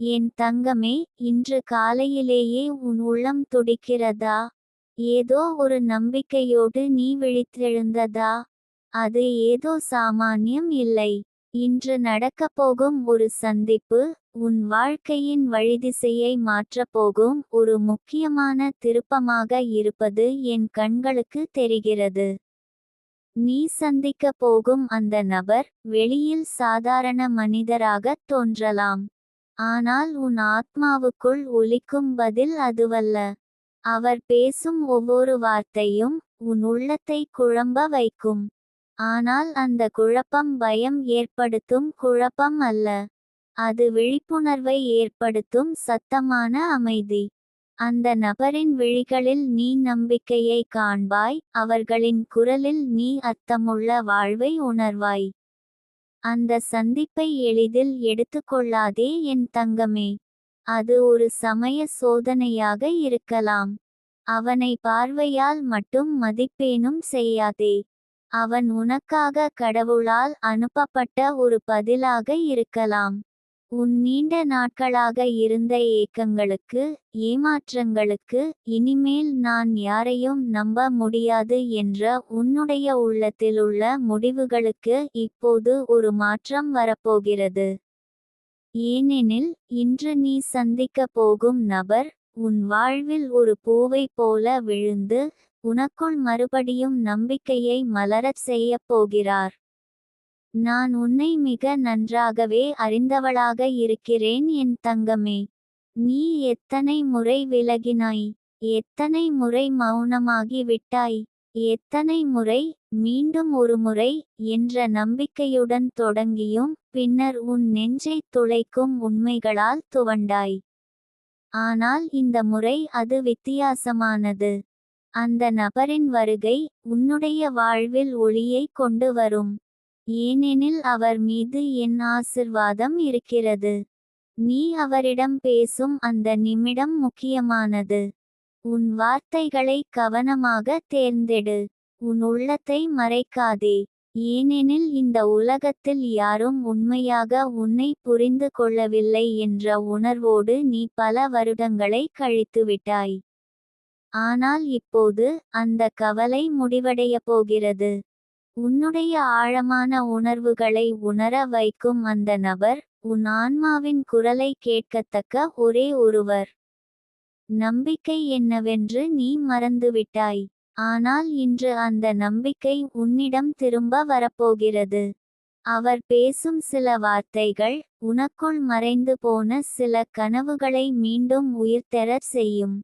என் தங்கமே, இன்று காலையிலேயே உன் உள்ளம் துடிக்கிறதா? ஏதோ ஒரு நம்பிக்கையோடு நீ விழித்தெழுந்ததா? அது ஏதோ சாமானியம் இல்லை. இன்று நடக்கப்போகும் ஒரு சந்திப்பு, உன் வாழ்க்கையின் வழிதிசையை மாற்றப்போகும் ஒரு முக்கியமான திருப்பமாக இருப்பது என் கண்களுக்கு தெரிகிறது. நீ சந்திக்கப் போகும் அந்த நபர் வெளியில் சாதாரண மனிதராகத் தோன்றலாம். ஆனால் உன் ஆத்மாவுக்குள் ஒலிக்கும் பதில் அதுவல்ல. அவர் பேசும் ஒவ்வொரு வார்த்தையும் உன் உள்ளத்தை குழம்ப வைக்கும். ஆனால் அந்த குழப்பம் பயம் ஏற்படுத்தும் குழப்பம் அல்ல. அது விழிப்புணர்வை ஏற்படுத்தும் சத்தமான அமைதி. அந்த நபரின் விழிகளில் நீ நம்பிக்கையை காண்பாய், அவர்களின் குரலில் நீ அர்த்தமுள்ள வாழ்வை உணர்வாய். அந்த சந்திப்பை எளிதில் எடுத்துக்கொள்ளாதே என் தங்கமே. அது ஒரு சமய சோதனையாக இருக்கலாம். அவனை பார்வையால் மட்டும் மதிப்பேனும் செய்யாதே. அவன் உனக்காக கடவுளால் அனுப்பப்பட்ட ஒரு பதிலாக இருக்கலாம். உன் நீண்ட நாட்களாக இருந்த ஏக்கங்களுக்கு, ஏமாற்றங்களுக்கு, இனிமேல் நான் யாரையும் நம்ப முடியாது என்ற உன்னுடைய உள்ளத்திலுள்ள முடிவுகளுக்கு இப்போது ஒரு மாற்றம் வரப்போகிறது. ஏனெனில், இன்று நீ சந்திக்கப் போகும் நபர், உன் வாழ்வில் ஒரு பூவைப் போல விழுந்து, உனக்குள் மறுபடியும் நம்பிக்கையை மலரச் செய்யப் போகிறார். நான் உன்னை மிக நன்றாகவே அறிந்தவளாக இருக்கிறேன் என் தங்கமே. நீ எத்தனை முறை விலகினாய்? எத்தனை முறை மௌனமாகி விட்டாய்? எத்தனை முறை, மீண்டும் ஒரு முறை என்ற நம்பிக்கையுடன் தொடங்கியும் பின்னர் உன் நெஞ்சைத் துளைக்கும் உண்மைகளால் துவண்டாய். ஆனால் இந்த முறை அது வித்தியாசமானது. அந்த நபரின் வருகை உன்னுடைய வாழ்வில் ஒளியை கொண்டு வரும். ஏனெனில் அவர் மீது என் ஆசிர்வாதம் இருக்கிறது. நீ அவரிடம் பேசும் அந்த நிமிடம் முக்கியமானது. உன் வார்த்தைகளை கவனமாக தேர்ந்தெடு. உன் உள்ளத்தை மறைக்காதே. ஏனெனில் இந்த உலகத்தில் யாரும் உண்மையாக உன்னை புரிந்து கொள்ளவில்லை என்ற உணர்வோடு நீ பல வருடங்களை கழித்துவிட்டாய். ஆனால் இப்போது அந்த கவலை முடிவடையப் போகிறது. உன்னுடைய ஆழமான உணர்வுகளை உணர வைக்கும் அந்த நபர், உன் ஆன்மாவின் குரலை கேட்கத்தக்க ஒரே ஒருவர். நம்பிக்கை என்னவென்று நீ மறந்துவிட்டாய். ஆனால் இன்று அந்த நம்பிக்கை உன்னிடம் திரும்ப வரப்போகிறது. அவர் பேசும் சில வார்த்தைகள், உனக்குள் மறைந்து போன சில கனவுகளை மீண்டும் உயிர்த்தெழச் செய்யும்.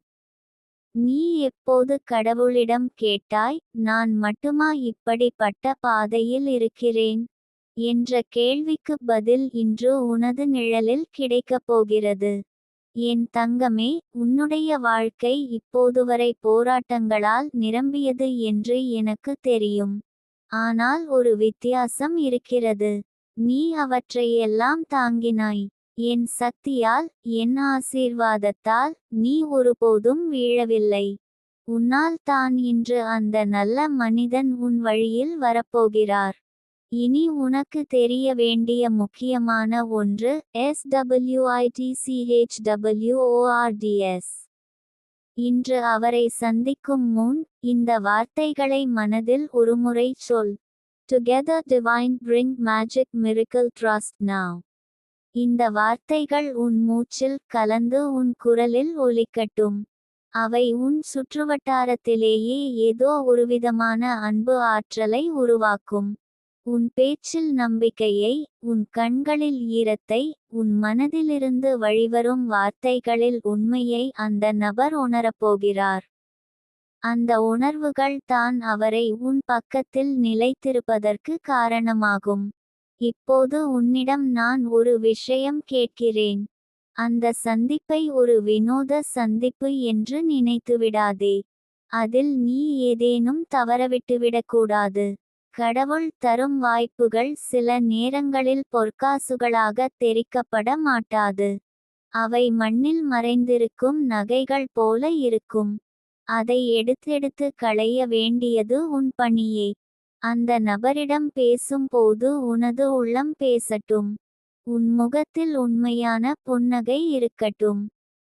நீ எப்போது கடவுளிடம் கேட்டாய், நான் மட்டுமா இப்படிப்பட்ட பாதையில் இருக்கிறேன் என்ற கேள்விக்கு பதில் இன்று உனது நிழலில் கிடைக்கப் போகிறது. என் தங்கமே, உன்னுடைய வாழ்க்கை இப்போதுவரை போராட்டங்களால் நிரம்பியது என்று எனக்கு தெரியும். ஆனால் ஒரு வித்தியாசம் இருக்கிறது. நீ அவற்றையெல்லாம் தாங்கினாய். என் சக்தியால், என் ஆசீர்வாதத்தால், நீ ஒருபோதும் வீழவில்லை. உன்னால் தான் இன்று அந்த நல்ல மனிதன் உன் வழியில் வரப்போகிறார். இனி உனக்கு தெரிய வேண்டிய முக்கியமான ஒன்று, SWITCHWORDS. இன்று அவரை சந்திக்கும் முன், இந்த வார்த்தைகளை மனதில் ஒருமுறை சொல். Together divine bring magic miracle trust now. இந்த வார்த்தைகள் உன் மூச்சில் கலந்து உன் குரலில் ஒலிக்கட்டும். அவை உன் சுற்றுவட்டாரத்திலேயே ஏதோ ஒருவிதமான அன்பு ஆற்றலை உருவாக்கும். உன் பேச்சில் நம்பிக்கையை, உன் கண்களில் ஈரத்தை, உன் மனதிலிருந்து வழிவரும் வார்த்தைகளில் உண்மையை அந்த நபர் உணரப்போகிறார். அந்த உணர்வுகள் தான் அவரை உன் பக்கத்தில் நிலைத்திருப்பதற்கு காரணமாகும். இப்போது உன்னிடம் நான் ஒரு விஷயம் கேட்கிறேன். அந்த சந்திப்பை ஒரு வினோத சந்திப்பு என்று நினைத்துவிடாதே. அதில் நீ ஏதேனும் தவறவிட்டுவிடக்கூடாது. கடவுள் தரும் வாய்ப்புகள் சில நேரங்களில் பொற்காசுகளாக தெரிக்கப்பட மாட்டாது. அவை மண்ணில் மறைந்திருக்கும் நகைகள் போல இருக்கும். அதை எடுத்தெடுத்து களைய வேண்டியது உன் பணியே. அந்த நபரிடம் பேசும்போது உனது உள்ளம் பேசட்டும். உன் முகத்தில் உண்மையான புன்னகை இருக்கட்டும்.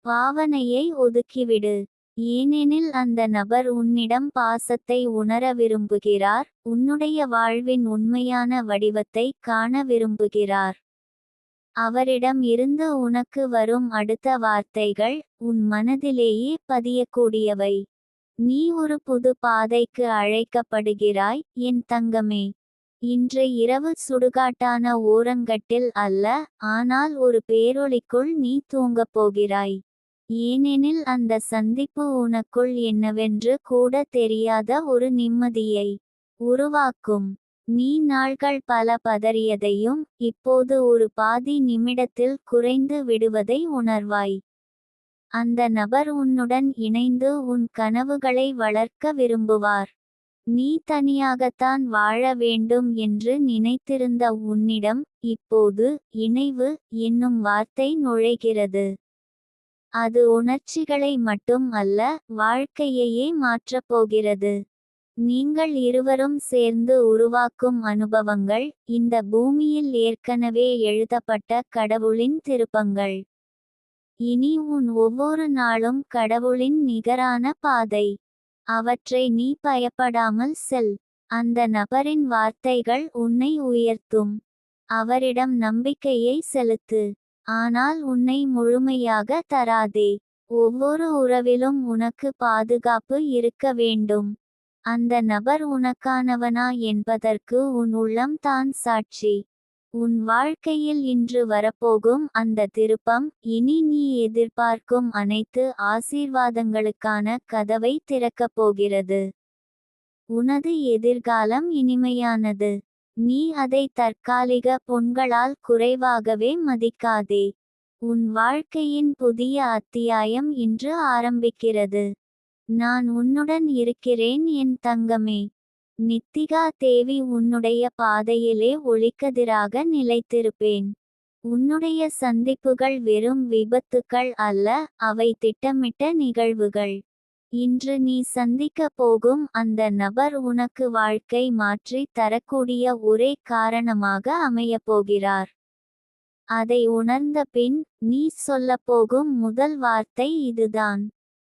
பாவனையை ஒதுக்கிவிடு. ஏனெனில் அந்த நபர் உன்னிடம் பாசத்தை உணர விரும்புகிறார், உன்னுடைய வாழ்வின் உண்மையான வடிவத்தை காண விரும்புகிறார். அவரிடம் இருந்து உனக்கு வரும் அடுத்த வார்த்தைகள் உன் மனதிலேயே பதியக்கூடியவை. நீ ஒரு புது பாதைக்கு அழைக்கப்படுகிறாய், என் தங்கமே. இன்று இரவு சுடுகாட்டான ஓரங்கட்டில் அல்ல, ஆனால் ஒரு பேரொளிக்குள் நீ தூங்கப் போகிறாய். ஏனெனில் அந்த சந்திப்பு உனக்குள் என்னவென்று கூட தெரியாத ஒரு நிம்மதியை உருவாக்கும். நீ நாள்கள் பல பதறியதையும் இப்போது ஒரு பாதி நிமிடத்தில் குறைந்து விடுவதை உணர்வாய். அந்த நபர் உன்னுடன் இணைந்து உன் கனவுகளை வளர்க்க விரும்புவார். நீ தனியாகத்தான் வாழ வேண்டும் என்று நினைத்திருந்த உன்னிடம் இப்போது இணைவு என்னும் வார்த்தை நுழைகிறது. அது உணர்ச்சிகளை மட்டும் அல்ல, வாழ்க்கையையே மாற்றப் போகிறது. நீங்கள் இருவரும் சேர்ந்து உருவாக்கும் அனுபவங்கள் இந்த பூமியில் ஏற்கனவே எழுதப்பட்ட கடவுளின் திருப்பங்கள். இனி உன் ஒவ்வொரு நாளும் கடவுளின் நிகரான பாதை. அவற்றை நீ பயப்படாமல் செல். அந்த நபரின் வார்த்தைகள் உன்னை உயர்த்தும். அவரிடம் நம்பிக்கையை செலுத்து. ஆனால் உன்னை முழுமையாக தராதே. ஒவ்வொரு உறவிலும் உனக்கு பாதுகாப்பு இருக்க வேண்டும். அந்த நபர் உனக்கானவனா என்பதற்கு உன் உள்ளம் தான் சாட்சி. உன் வாழ்க்கையில் இன்று வரப்போகும் அந்த திருப்பம் இனி நீ எதிர்பார்க்கும் அனைத்து ஆசீர்வாதங்களுக்கான கதவை திறக்கப் போகிறது. உனது எதிர்காலம் இனிமையானது. நீ அதை தற்காலிக புண்களால் குறைவாகவே மதிக்காதே. உன் வாழ்க்கையின் புதிய அத்தியாயம் இன்று ஆரம்பிக்கிறது. நான் உன்னுடன் இருக்கிறேன் என் தங்கமே. நித்திகா தேவி உன்னுடைய பாதையிலே ஒளிக்கதிராக நிலைத்திருப்பேன். உன்னுடைய சந்திப்புகள் வெறும் விபத்துக்கள் அல்ல, அவை திட்டமிட்ட நிகழ்வுகள். இன்று நீ சந்திக்க போகும் அந்த நபர் உனக்கு வாழ்க்கை மாற்றி தரக்கூடிய ஒரே காரணமாக அமையப்போகிறார். அதை உணர்ந்த பின் நீ சொல்லப்போகும் முதல் வார்த்தை இதுதான்.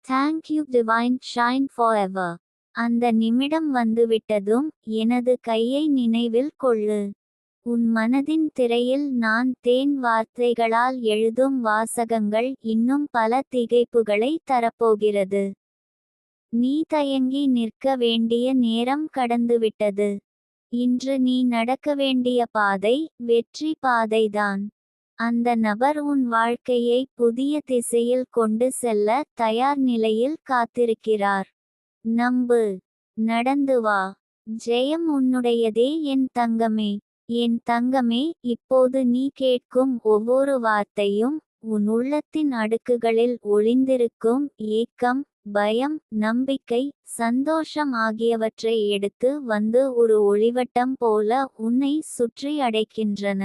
Thank you divine shine forever. அந்த நிமிடம் வந்துவிட்டதும் எனது கையை நினைவில் கொள்ளு. உன் மனதின் திரையில் நான் தேன் வார்த்தைகளால் எழுதும் வாசகங்கள் இன்னும் பல திகைப்புகளை தரப்போகிறது. நீ தயங்கி நிற்க வேண்டிய நேரம் கடந்துவிட்டது. இன்று நீ நடக்க வேண்டிய பாதை வெற்றி பாதைதான். அந்த நபர் உன் வாழ்க்கையை புதிய திசையில் கொண்டு செல்ல தயார் நிலையில் காத்திருக்கிறார். நம்பு. நடந்து வா. ஜெயம் உன்னுடையதே என் தங்கமே. என் தங்கமே, இப்போது நீ கேட்கும் ஒவ்வொரு வார்த்தையும் உன் உள்ளத்தின் அடுக்குகளில் ஒளிந்திருக்கும் ஏக்கம், பயம், நம்பிக்கை, சந்தோஷம் ஆகியவற்றை எடுத்து வந்து ஒரு ஒளிவட்டம் போல உன்னை சுற்றி அடைக்கின்றன.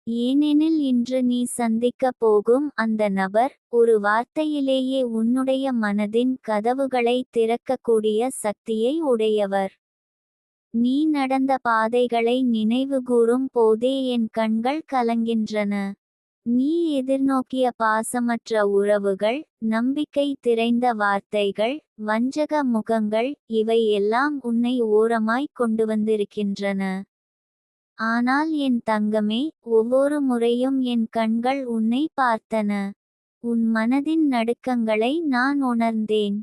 ஏனெனில் இன்று நீ சந்திக்கப் போகும் அந்த நபர் ஒரு வார்த்தையிலேயே உன்னுடைய மனதின் கதவுகளை திறக்கக்கூடிய சக்தியை உடையவர். நீ நடந்த பாதைகளை நினைவுகூரும் போதே என் கண்கள் கலங்கின்றன. நீ எதிர்நோக்கிய பாசமற்ற உறவுகள், நம்பிக்கை திரைந்த வார்த்தைகள், வஞ்சக முகங்கள், இவை எல்லாம் உன்னை ஓரமாய் கொண்டு வந்திருக்கின்றன. ஆனால் என் தங்கமே, ஒவ்வொரு முறையும் என் கண்கள் உன்னை பார்த்தன. உன் மனதின் நடுக்கங்களை நான் உணர்ந்தேன்.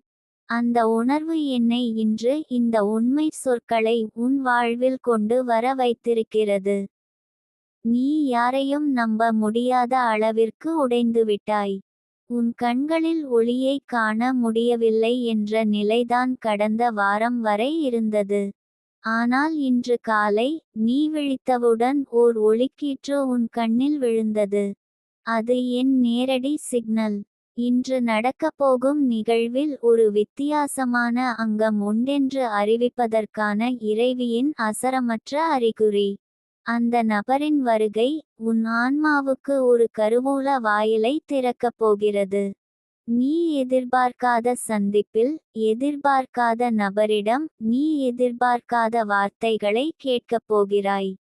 அந்த உணர்வு என்னை இன்று இந்த உண்மை சொற்களை உன் வாழ்வில் கொண்டு வர வைத்திருக்கிறது. நீ யாரையும் நம்ப முடியாத அளவிற்கு உடைந்துவிட்டாய். உன் கண்களில் ஒளியை காண முடியவில்லை என்ற நிலைதான் கடந்த வாரம் வரை இருந்தது. ஆனால் இன்று காலை நீ விழித்தவுடன் ஓர் ஒளிக்கீற்று உன் கண்ணில் விழுந்தது. அது என் நேரடி சிக்னல். இன்று நடக்கப்போகும் நிகழ்வில் ஒரு வித்தியாசமான அங்கம் உண்டென்று அறிவிப்பதற்கான இறைவியின் அசரமற்ற அறிகுறி. அந்த நபரின் வருகை உன் ஆன்மாவுக்கு ஒரு கருவூல வாயிலை திறக்கப் போகிறது. நீ எதிர்பார்க்காத சந்திப்பில், எதிர்பார்க்காத நபரிடம் நீ எதிர்பார்க்காத வார்த்தைகளை கேட்கப் போகிறாய்.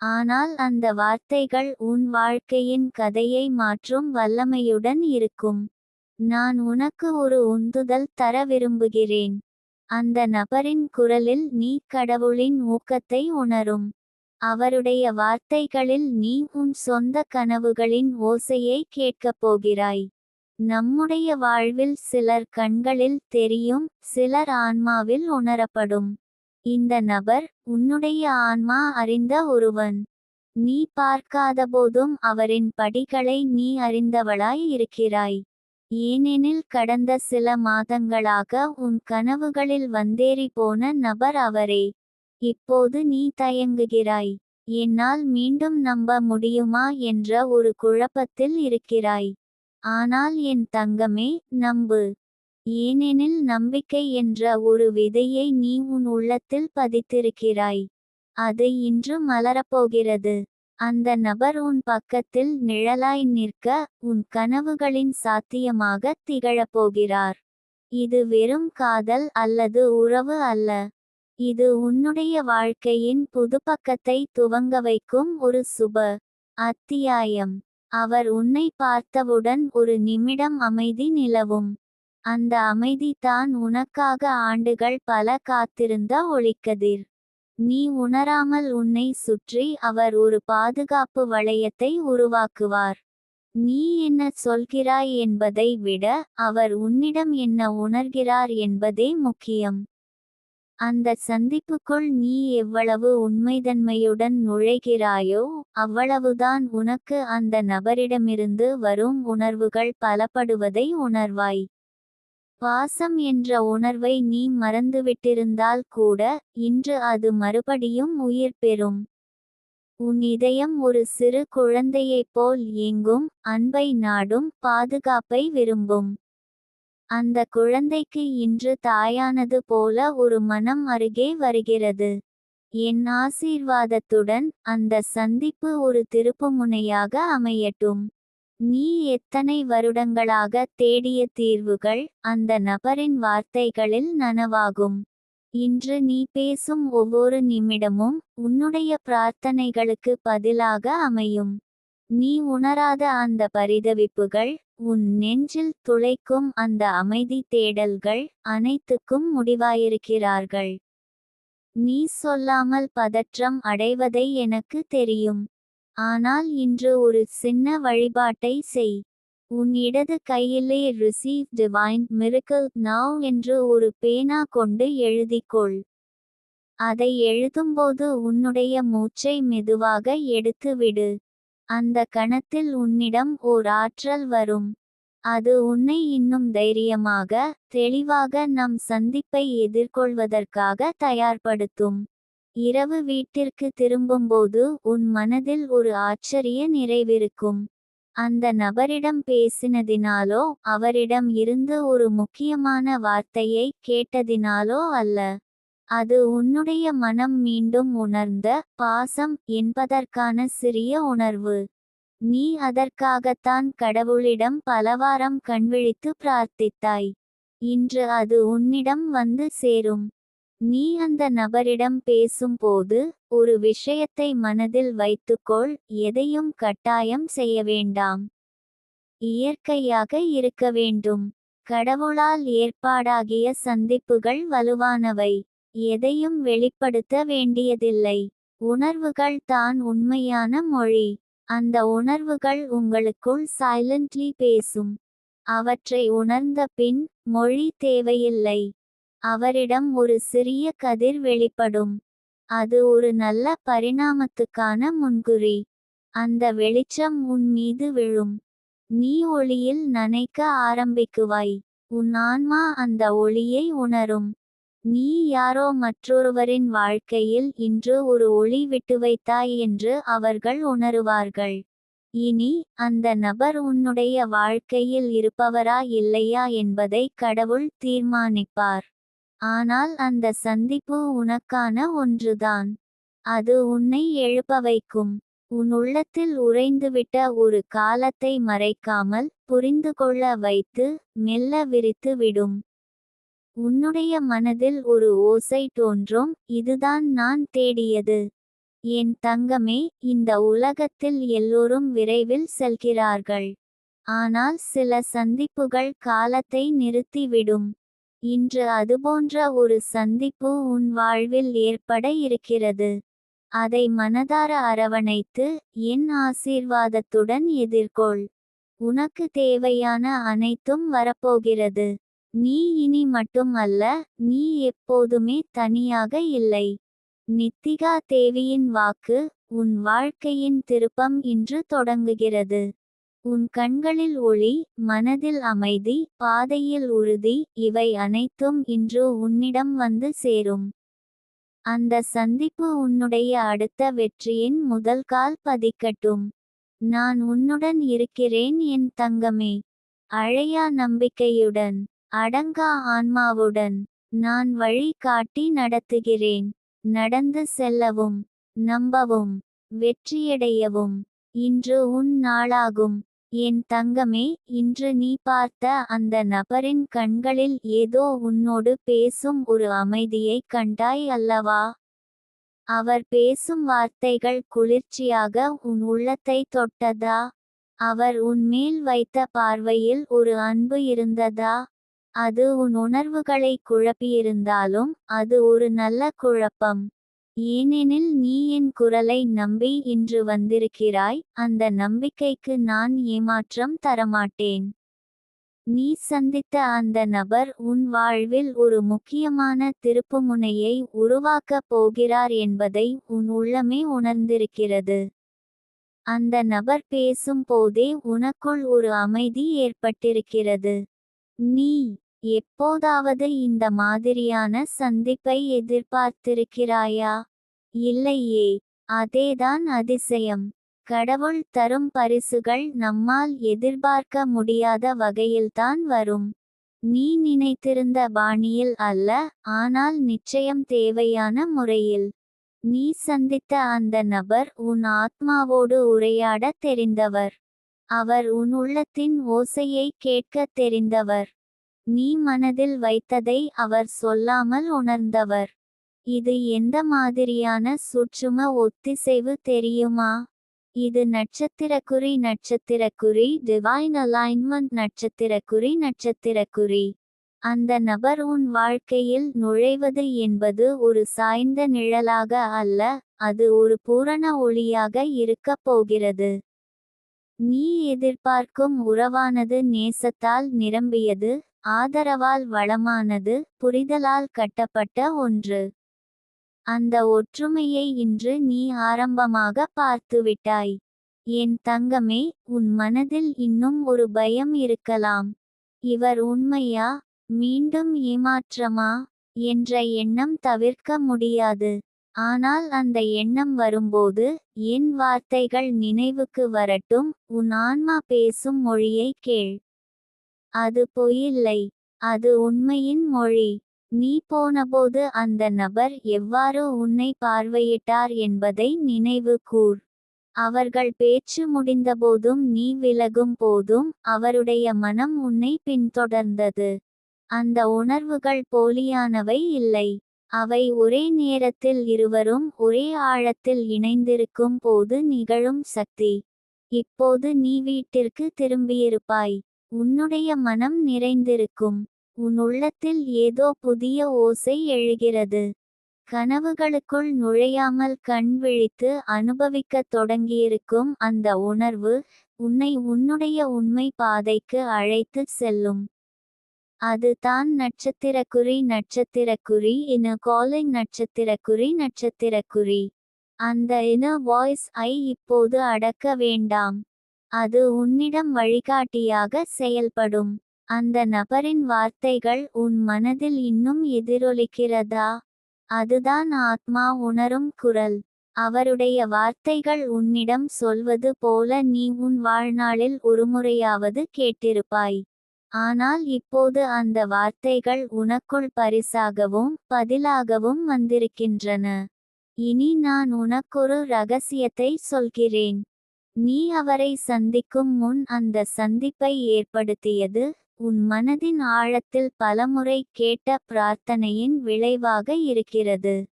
ஆனால் அந்த வார்த்தைகள் உன் வாழ்க்கையின் கதையை மாற்றும் வல்லமையுடன் இருக்கும். நான் உனக்கு ஒரு உந்துதல் தர விரும்புகிறேன். அந்த நபரின் குரலில் நீ கடவுளின் ஊக்கத்தை உணரும். அவருடைய வார்த்தைகளில் நீ உன் சொந்த கனவுகளின் ஓசையை கேட்கப் போகிறாய். நம்முடைய வாழ்வில் சிலர் கண்களில் தெரியும், சிலர் ஆன்மாவில் உணரப்படும். இந்த நபர் உன்னுடைய ஆன்மா அறிந்த ஒருவன். நீ பார்க்காதபோதும் அவரின் படிகளை நீ அறிந்தவளாய் இருக்கிறாய். ஏனெனில் கடந்த சில மாதங்களாக உன் கனவுகளில் வந்தேறி போன நபர் அவரே. இப்போது நீ தயங்குகிறாய். என்னால் மீண்டும் நம்ப முடியுமா என்ற ஒரு குழப்பத்தில் இருக்கிறாய். ஆனால் என் தங்கமே, நம்பு. ஏனெனில் நம்பிக்கை என்ற ஒரு விதையை நீ உன் உள்ளத்தில் பதித்திருக்கிறாய். அது இன்று மலரப்போகிறது. அந்த நபர் உன் பக்கத்தில் நிழலாய் நிற்க, உன் கனவுகளின் சாத்தியமாக திகழப்போகிறார். இது வெறும் காதல் அல்லது உறவு அல்ல. இது உன்னுடைய வாழ்க்கையின் புதுப்பக்கத்தை துவங்க வைக்கும் ஒரு சுப அத்தியாயம். அவர் உன்னை பார்த்தவுடன் ஒரு நிமிடம் அமைதி நிலவும். அந்த அமைதி தான் உனக்காக ஆண்டுகள் பல காத்திருந்த ஒளிக்கதிர். நீ உணராமல் உன்னை சுற்றி அவர் ஒரு பாதுகாப்பு வளையத்தை உருவாக்குவார். நீ என்ன சொல்கிறாய் என்பதை விட அவர் உன்னிடம் என்ன உணர்கிறார் என்பதே முக்கியம். அந்த சந்திப்புக்குள் நீ எவ்வளவு உண்மைத்தன்மையுடன் நுழைகிறாயோ அவ்வளவுதான் உனக்கு அந்த நபரிடமிருந்து வரும் உணர்வுகள் பலப்படுவதை உணர்வாய். பாசம் என்ற உணர்வை நீ மறந்துவிட்டிருந்தால் கூட இன்று அது மறுபடியும் உயிர் பெறும். உன் இதயம் ஒரு சிறு குழந்தையைப் போல் ஏங்கும், அன்பை நாடும், பாதுகாப்பை விரும்பும். அந்த குழந்தைக்கு இன்று தாயானது போல ஒரு மனம் அருகே வருகிறது. என் ஆசீர்வாதத்துடன் அந்த சந்திப்பு ஒரு திருப்புமுனையாக அமையட்டும். நீ எத்தனை வருடங்களாக தேடிய தீர்வுகள் அந்த நபரின் வார்த்தைகளில் நனவாகும். இன்று நீ பேசும் ஒவ்வொரு நிமிடமும் உன்னுடைய பிரார்த்தனைகளுக்கு பதிலாக அமையும். நீ உணராத அந்த பரிதவிப்புகள், உன் நெஞ்சில் துளைக்கும் அந்த அமைதி தேடல்கள் அனைத்துக்கும் முடிவாயிருக்கிறார்கள். நீ சொல்லாமல் பதற்றம் அடைவதை எனக்கு தெரியும். ஆனால் இன்று ஒரு சின்ன வழிபாட்டை செய். உன் இடது கையிலே ரிசீவ் டிவைன் மிரக்கிள் நவ் என்று ஒரு பேனா கொண்டு எழுதிக்கொள். அதை எழுதும்போது உன்னுடைய மூச்சை மெதுவாக எடுத்து விடு. அந்த கணத்தில் உன்னிடம் ஓர் ஆற்றல் வரும். அது உன்னை இன்னும் தைரியமாக, தெளிவாக நம் சந்திப்பை எதிர்கொள்வதற்காக தயார்படுத்தும். இரவு வீட்டிற்கு திரும்பும்போது உன் மனதில் ஒரு ஆச்சரிய நிறைவிருக்கும். அந்த நபரிடம் பேசினதினாலோ அவரிடம் இருந்து ஒரு முக்கியமான வார்த்தையை கேட்டதினாலோ அல்ல. அது உன்னுடைய மனம் மீண்டும் உணர்ந்த பாசம் என்பதற்கான சிறிய உணர்வு. நீ அதற்காகத்தான் கடவுளிடம் பலவாரம் கண்விழித்து பிரார்த்தித்தாய். இன்று அது உன்னிடம் வந்து சேரும். நீ அந்த நபரிடம் பேசும்போது ஒரு விஷயத்தை மனதில் வைத்துக்கொள், எதையும் கட்டாயம் செய்ய வேண்டாம். இயற்கையாக இருக்க வேண்டும். கடவுளால் ஏற்பாடாகிய சந்திப்புகள் வலுவானவை. எதையும் வெளிப்படுத்த வேண்டியதில்லை. உணர்வுகள் தான் உண்மையான மொழி. அந்த உணர்வுகள் உங்களுக்குள் சைலண்ட்லி பேசும். அவற்றை உணர்ந்த பின் மொழி தேவையில்லை. அவரிடம் ஒரு சிறிய கதிர் வெளிப்படும். அது ஒரு நல்ல பரிணாமத்துக்கான முன்குறி. அந்த வெளிச்சம் உன் மீது விழும். நீ ஒளியில் நனைக்க ஆரம்பிக்குவாய். உன் ஆன்மா அந்த ஒளியை உணரும். நீ யாரோ மற்றொருவரின் வாழ்க்கையில் இன்று ஒரு ஒளி விட்டுவைத்தாய் என்று அவர்கள் உணருவார்கள். இனி அந்த நபர் உன்னுடைய வாழ்க்கையில் இருப்பவரா இல்லையா என்பதை கடவுள் தீர்மானிப்பார். ஆனால் அந்த சந்திப்பு உனக்கான ஒன்றுதான். அது உன்னை எழுப்ப வைக்கும். உன் உள்ளத்தில் உறைந்துவிட்ட ஒரு காலத்தை மறைக்காமல் புரிந்துகொள்ள வைத்து மெல்ல விரித்து விடும். உன்னுடைய மனதில் ஒரு ஓசை தோன்றும், இதுதான் நான் தேடியது. என் தங்கமே, இந்த உலகத்தில் எல்லோரும் விரைவில் செல்கிறார்கள். ஆனால் சில சந்திப்புகள் காலத்தை நிறுத்திவிடும். இன்று அதுபோன்ற ஒரு சந்திப்பு உன் வாழ்வில் ஏற்பட இருக்கிறது. அதை மனதார அரவணைத்து என் ஆசீர்வாதத்துடன் எதிர்கொள். உனக்கு தேவையான அனைத்தும் வரப்போகிறது. நீ இனி மட்டும் அல்ல, நீ எப்போதுமே தனியாக இல்லை. நித்திகா தேவியின் வாக்கு, உன் வாழ்க்கையின் திருப்பம் இன்று தொடங்குகிறது. உன் கண்களில் ஒளி, மனதில் அமைதி, பாதையில் உறுதி, இவை அனைத்தும் இன்று உன்னிடம் வந்து சேரும். அந்த சந்திப்பு உன்னுடைய அடுத்த வெற்றியின் முதல் கால் பதிக்கட்டும். நான் உன்னுடன் இருக்கிறேன் என் தங்கமே. அழையா நம்பிக்கையுடன், அடங்கா ஆன்மாவுடன், நான் வழி காட்டி நடத்துகிறேன். நடந்து செல்லவும், நம்பவும், வெற்றியடையவும். இன்று உன் நாளாகும். என் தங்கமே, இன்று நீ பார்த்த அந்த நபரின் கண்களில் ஏதோ உன்னோடு பேசும் ஒரு அமைதியை கண்டாய் அல்லவா? அவர் பேசும் வார்த்தைகள் குளிர்ச்சியாக உன் உள்ளத்தை தொட்டதா? அவர் உன்மேல் வைத்த பார்வையில் ஒரு அன்பு இருந்ததா? அது உன் உணர்வுகளை குழப்பியிருந்தாலும் அது ஒரு நல்ல குழப்பம். ஏனெனில் நீ என் குரலை நம்பி இன்று வந்திருக்கிறாய். அந்த நம்பிக்கைக்கு நான் ஏமாற்றம் தரமாட்டேன். நீ சந்தித்த அந்த நபர் உன் வாழ்வில் ஒரு முக்கியமான திருப்புமுனையை உருவாக்கப் போகிறார் என்பதை உன் உள்ளமே உணர்ந்திருக்கிறது. அந்த நபர் பேசும் போதே உனக்குள் ஒரு அமைதி ஏற்பட்டிருக்கிறது. நீ எப்போதாவது இந்த மாதிரியான சந்திப்பை எதிர்பார்த்திருக்கிறாயா? இல்லையே. அதேதான் அதிசயம். கடவுள் தரும் பரிசுகள் நம்மால் எதிர்பார்க்க முடியாத வகையில்தான் வரும். நீ நினைத்திருந்த பாணியில் அல்ல, ஆனால் நிச்சயம் தேவையான முறையில். நீ சந்தித்த அந்த நபர் உன் ஆத்மாவோடு உரையாடத் தெரிந்தவர். அவர் உன் உள்ளத்தின் ஓசையை கேட்கத் தெரிந்தவர். நீ மனதில் வைத்ததை அவர் சொல்லாமல் உணர்ந்தவர். இது எந்த மாதிரியான சூட்சும ஒத்திசைவு தெரியுமா? இது நட்சத்திரக்குறி டிவைன் அலைன்மெண்ட் நட்சத்திரக்குறி. அந்த நபர் உன் வாழ்க்கையில் நுழைவது என்பது ஒரு சாய்ந்த நிழலாக அல்ல, அது ஒரு பூரண ஒளியாக இருக்கப் போகிறது. நீ எதிர்பார்க்கும் உறவானது நேசத்தால் நிரம்பியது, ஆதரவால் வளமானது, புரிதலால் கட்டப்பட்ட ஒன்று. அந்த ஒற்றுமையை இன்று நீ ஆரம்பமாக பார்த்துவிட்டாய். என் தங்கமே, உன் மனதில் இன்னும் ஒரு பயம் இருக்கலாம். இவர் உண்மையா? மீண்டும் ஏமாற்றமா? என்ற எண்ணம் தவிர்க்க முடியாது. ஆனால் அந்த எண்ணம் வரும்போது, என் வார்த்தைகள் நினைவுக்கு வரட்டும். உன் ஆன்மா பேசும் மொழியை கேள். அது பொய்யில்லை. அது உண்மையின் மொழி. நீ போனபோது அந்த நபர் எவ்வாறு உன்னை பார்வையிட்டார் என்பதை நினைவு கூர். அவர்கள் பேச்சு முடிந்தபோதும் நீ விலகும் போதும் அவருடைய மனம் உன்னை பின்தொடர்ந்தது. அந்த உணர்வுகள் போலியானவை இல்லை. அவை ஒரே நேரத்தில் இருவரும் ஒரே ஆழத்தில் இணைந்திருக்கும் போது நிகழும் சக்தி. இப்போது நீ வீட்டிற்கு திரும்பியிருப்பாய். உன்னுடைய மனம் நிறைந்திருக்கும். உன் உள்ளத்தில் ஏதோ புதிய ஓசை எழுகிறது. கனவுகளுக்குள் நுழையாமல் கண் விழித்து அனுபவிக்கத் தொடங்கியிருக்கும் அந்த உணர்வு உன்னை உன்னுடைய உண்மை பாதைக்கு அழைத்துச் செல்லும். அது தான் நட்சத்திரக்குறி இன்னர் காலிங் நட்சத்திரக்குறி. அந்த இன்னர் வாய்ஸ் ஐ இப்போது அடக்க வேண்டாம். அது உன்னிடம் வழிகாட்டியாக செயல்படும். அந்த நபரின் வார்த்தைகள் உன் மனதில் இன்னும் எதிரொலிக்கிறதா? அதுதான் ஆத்மா உணரும் குரல். அவருடைய வார்த்தைகள் உன்னிடம் சொல்வது போல நீ உன் வாழ்நாளில் ஒருமுறையாவது கேட்டிருப்பாய். ஆனால் இப்போது அந்த வார்த்தைகள் உனக்குள் பரிசாகவும் பதிலாகவும் வந்திருக்கின்றன. இனி நான் உனக்கொரு ரகசியத்தை சொல்கிறேன். நீ அவரை சந்திக்கும் முன் அந்த சந்திப்பை ஏற்படுத்தியது உன் மனதின் ஆழத்தில் பலமுறை கேட்ட பிரார்த்தனையின் விளைவாக இருக்கிறது.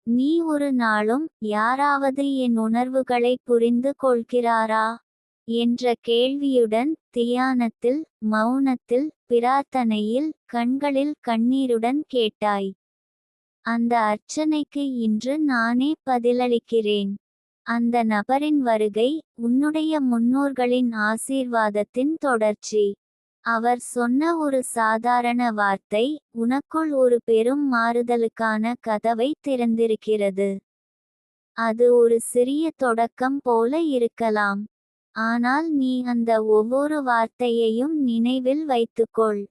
நீ ஒரு நாளும் யாராவது என் உணர்வுகளை புரிந்து கொள்கிறாரா என்ற கேள்வியுடன் தியானத்தில், மௌனத்தில், பிரார்த்தனையில், கண்களில் கண்ணீருடன் கேட்டாய். அந்த அர்ச்சனைக்கு இன்று நானே பதிலளிக்கிறேன். அந்த நபரின் வருகை உன்னுடைய முன்னோர்களின் ஆசீர்வாதத்தின் தொடர்ச்சி. அவர் சொன்ன ஒரு சாதாரண வார்த்தை உனக்குள் ஒரு பெரும் மாறுதலுக்கான கதவை திறந்திருக்கிறது. அது ஒரு சிறிய தொடக்கம் போல இருக்கலாம். ஆனால் நீ அந்த ஒவ்வொரு வார்த்தையையும் நினைவில் வைத்துக்கொள்.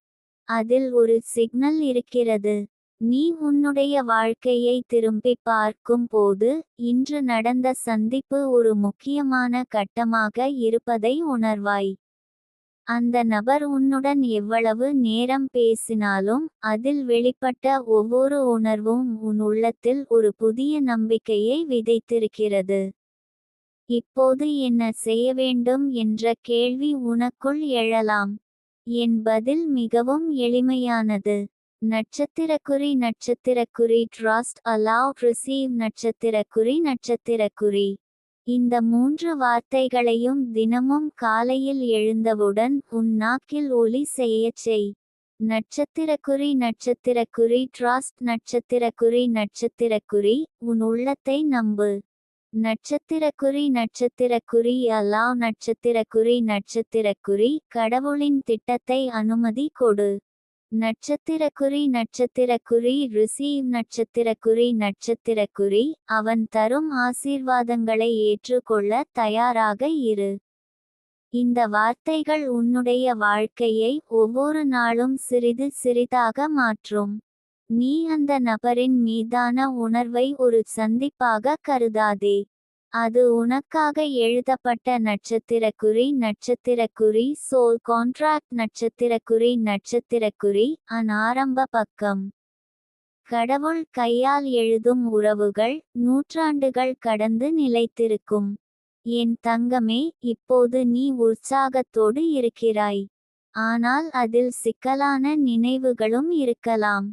அதில் ஒரு சிக்னல் இருக்கிறது. நீ உன்னுடைய வாழ்க்கையை திரும்பி பார்க்கும் போது இன்று நடந்த சந்திப்பு ஒரு முக்கியமான கட்டமாக இருப்பதை உணர்வாய். அந்த நபர் உன்னுடன் எவ்வளவு நேரம் பேசினாலும் அதில் வெளிப்பட்ட ஒவ்வொரு உணர்வும் உன் உள்ளத்தில் ஒரு புதிய நம்பிக்கையை விதைத்திருக்கிறது. இப்போது என்ன செய்ய வேண்டும் என்ற கேள்வி உனக்குள் எழலாம். என் பதில் மிகவும் எளிமையானது. நட்சத்திரக்குறி ட்ரஸ்ட் அலோவ் ரிசீவ் நட்சத்திரக்குறி. இந்த 3 வார்த்தைகளையும் தினமும் காலையில் எழுந்தவுடன் உன் நாக்கில் ஒலி செய்யச் செய். நட்சத்திரக்குறி ட்ரஸ்ட் நட்சத்திரக்குறி உன் உள்ளத்தை நம்பு. நட்சத்திரக்குறி அலோவ் நட்சத்திரக்குறி கடவுளின் திட்டத்தை அனுமதி கொடு. நட்சத்திரக்குறி ரிசீவ் நட்சத்திரக்குறி அவன் தரும் ஆசீர்வாதங்களை ஏற்றுக்கொள்ள தயாராக இரு. இந்த வார்த்தைகள் உன்னுடைய வாழ்க்கையை ஒவ்வொரு நாளும் சிறிது சிறிதாக மாற்றும். நீ அந்த நபரின் மீதான உணர்வை ஒரு சந்திப்பாக கருதாதே. அது உனக்காக எழுதப்பட்ட நட்சத்திரக்குறி சோல் கான்ட்ராக்ட் நட்சத்திரக்குறி அன் ஆரம்ப பக்கம். கடவுள் கையால் எழுதும் உறவுகள் நூற்றாண்டுகள் கடந்து நிலைத்திருக்கும். என் தங்கமே, இப்போது நீ உற்சாகத்தோடு இருக்கிறாய். ஆனால் அதில் சிக்கலான நினைவுகளும் இருக்கலாம்.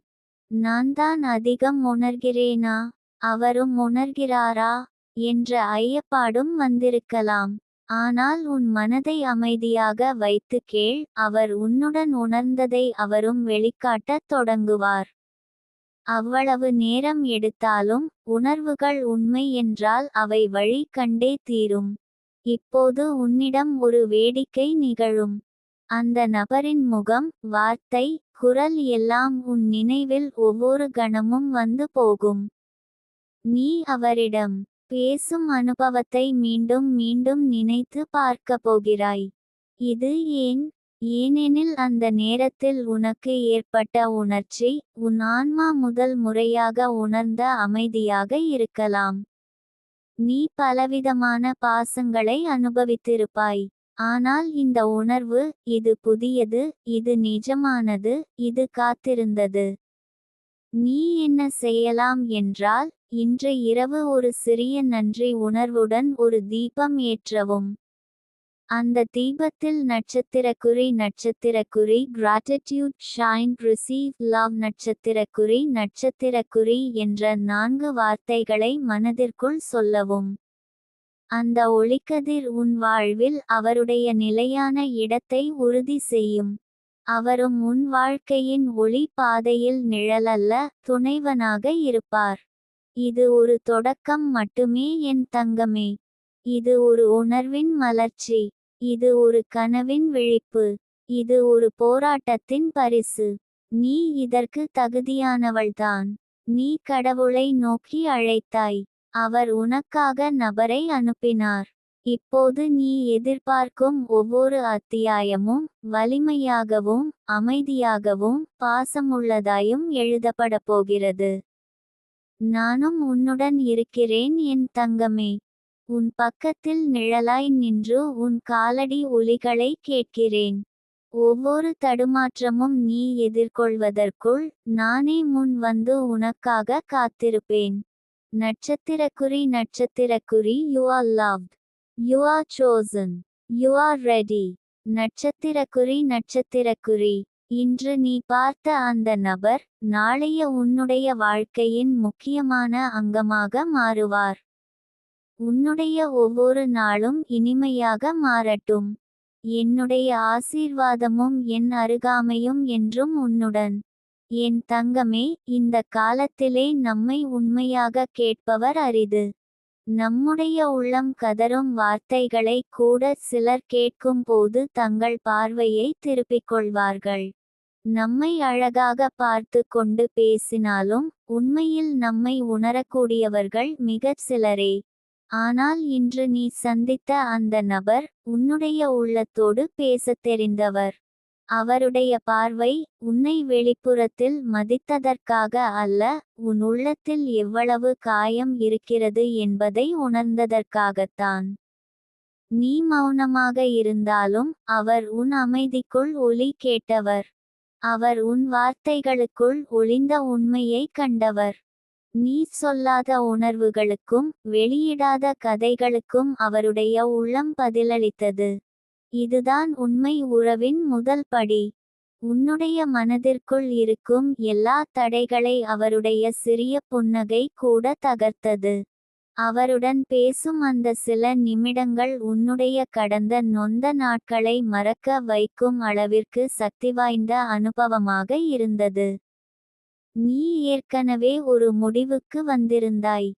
நான் தான் அதிகம் உணர்கிறேனா, அவரும் உணர்கிறாரா என்ற ஐயப்பாடும் வந்திருக்கலாம். ஆனால் உன் மனதை அமைதியாக வைத்து கேள். அவர் உன்னுடன் உணர்ந்ததை அவரும் வெளிக்காட்டத் தொடங்குவார். அவ்வளவு நேரம் எடுத்தாலும் உணர்வுகள் உண்மை என்றால் அவை வழி கண்டே தீரும். இப்போது உன்னிடம் ஒரு வேடிக்கை நிகழும். அந்த நபரின் முகம், வார்த்தை, குரல் எல்லாம் உன் நினைவில் ஒவ்வொரு கணமும் வந்து போகும். நீ அவரிடம் பேசும் அனுபவத்தை மீண்டும் மீண்டும் நினைத்து பார்க்கப் போகிறாய். இது ஏன்? ஏனெனில் அந்த நேரத்தில் உனக்கு ஏற்பட்ட உணர்ச்சி உன் ஆன்மா முதல் முறையாக உணர்ந்த அமைதியாக இருக்கலாம். நீ பலவிதமான பாசங்களை அனுபவித்திருப்பாய். ஆனால் இந்த உணர்வு, இது புதியது, இது நிஜமானது, இது காத்திருந்தது. நீ என்ன செய்யலாம் என்றால், இன்று இரவு ஒரு சிறிய நன்றி உணர்வுடன் ஒரு தீபம் ஏற்றவும். அந்த தீபத்தில் நட்சத்திரக்குறி கிராட்டிட்யூட் ஷைன் ரிசீவ் லவ் நட்சத்திரக்குறி என்ற 4 வார்த்தைகளை மனதிற்குள் சொல்லவும். அந்த ஒளிக்கதிர் உன் வாழ்வில் அவருடைய நிலையான இடத்தை உறுதி செய்யும். அவரும் உன் வாழ்க்கையின் ஒளி பாதையில் நிழலல்ல, துணைவனாக இருப்பார். இது ஒரு தொடக்கம் மட்டுமே என் தங்கமே. இது ஒரு உணர்வின் மலர்ச்சி. இது ஒரு கனவின் விழிப்பு. இது ஒரு போராட்டத்தின் பரிசு. நீ இதற்கு தகுதியானவள்தான். நீ கடவுளை நோக்கி அழைத்தாய். அவர் உனக்காக நபரை அனுப்பினார். இப்போது நீ எதிர்பார்க்கும் ஒவ்வொரு அத்தியாயமும் வலிமையாகவும் அமைதியாகவும் பாசமுள்ளதாயும் எழுதப்படப் போகிறது. நானும் உன்னுடன் இருக்கிறேன் என் தங்கமே. உன் பக்கத்தில் நிழலாய் நின்று உன் காலடி ஒலிகளை கேட்கிறேன். ஒவ்வொரு தடுமாற்றமும் நீ எதிர்கொள்வதற்குள் நானே முன் வந்து உனக்காக காத்திருப்பேன். நட்சத்திரக்குறி you are loved. You are chosen. You are ready. நட்சத்திரக்குறி இன்று நீ பார்த்த அந்த நபர் நாளைய உன்னுடைய வாழ்க்கையின் முக்கியமான அங்கமாக மாறுவார். உன்னுடைய ஒவ்வொரு நாளும் இனிமையாக மாறட்டும். என்னுடைய ஆசீர்வாதமும் என் அருகாமையும் என்றும் உன்னுடன். என் தங்கமே, இந்த காலத்திலே நம்மை உண்மையாக கேட்பவர் அரிது. நம்முடைய உள்ளம் கதரும் வார்த்தைகளை கூட சிலர் கேட்கும் போது தங்கள் பார்வையை திருப்பிக் கொள்வார்கள். நம்மை அழகாக பார்த்து கொண்டு பேசினாலும் உண்மையில் நம்மை உணரக்கூடியவர்கள் மிகச் சிலரே. ஆனால் இன்று நீ சந்தித்த அந்த நபர் உன்னுடைய உள்ளத்தோடு பேசத் தெரிந்தவர். அவருடைய பார்வை உன்னை வெளிப்புறத்தில் மதித்ததற்காக அல்ல, உன் உள்ளத்தில் எவ்வளவு காயம் இருக்கிறது என்பதை உணர்ந்ததற்காகத்தான். நீ மௌனமாக இருந்தாலும் அவர் உன் அமைதிக்குள் ஒலி கேட்டவர். அவர் உன் வார்த்தைகளுக்குள் ஒளிந்த உண்மையை கண்டவர். நீ சொல்லாத உணர்வுகளுக்கும் வெளியிடாத கதைகளுக்கும் அவருடைய உள்ளம் பதிலளித்தது. இதுதான் உண்மை உறவின் முதல் படி. உன்னுடைய மனதிற்குள் இருக்கும் எல்லா தடைகளை அவருடைய சிறிய புன்னகை கூட தகர்த்தது. அவருடன் பேசும் அந்த சில நிமிடங்கள் உன்னுடைய கடந்த நொந்த நாட்களை மறக்க வைக்கும் அளவிற்கு சக்திவாய்ந்த அனுபவமாக இருந்தது. நீ ஏற்கனவே ஒரு முடிவுக்கு வந்திருந்தாய்.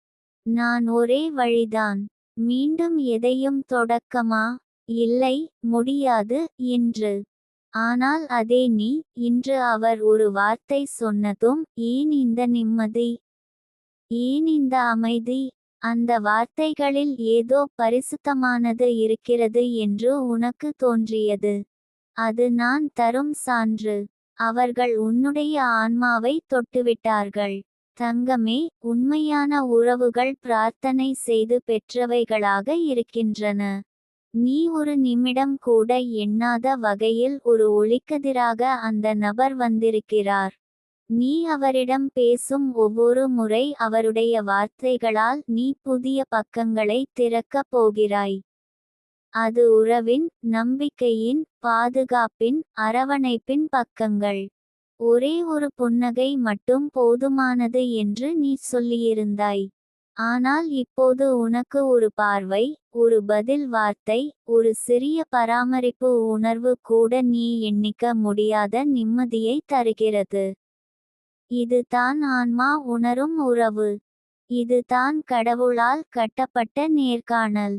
நான் ஒரே வழிதான். மீண்டும் எதையும் தொடக்கமா? இல்லை, முடியாது என்று. ஆனால் அதே நீ இன்று அவர் ஒரு வார்த்தை சொன்னதும் ஏன் இந்த நிம்மதி, ஏன் இந்த அமைதி? அந்த வார்த்தைகளில் ஏதோ பரிசுத்தமானது இருக்கிறது என்று உனக்கு தோன்றியது. அது நான் தரும் சான்று. அவர்கள் உன்னுடைய ஆன்மாவை தொட்டுவிட்டார்கள். தங்கமே, உண்மையான உறவுகள் பிரார்த்தனை செய்து பெற்றவைகளாக இருக்கின்றன. நீ ஒரு நிமிடம் கூட எண்ணாத வகையில் ஒரு ஒளிக்கதிராக அந்த நபர் வந்திருக்கிறார். நீ அவரிடம் பேசும் ஒவ்வொரு முறை அவருடைய வார்த்தைகளால் நீ புதிய பக்கங்களை திறக்கப் போகிறாய். அது உறவின், நம்பிக்கையின், பாதுகாப்பின், அரவணைப்பின் பக்கங்கள். ஒரே ஒரு புன்னகை மட்டும் போதுமானது என்று நீ சொல்லியிருந்தாய். ஆனால் இப்போது உனக்கு ஒரு பார்வை, ஒரு பதில் வார்த்தை, ஒரு சிறிய பராமரிப்பு உணர்வு கூட நீ எண்ணிக்க முடியாத நிம்மதியை தருகிறது. இது தான் ஆன்மா உணரும் உறவு. இது தான் கடவுளால் கட்டப்பட்ட நேர்காணல்.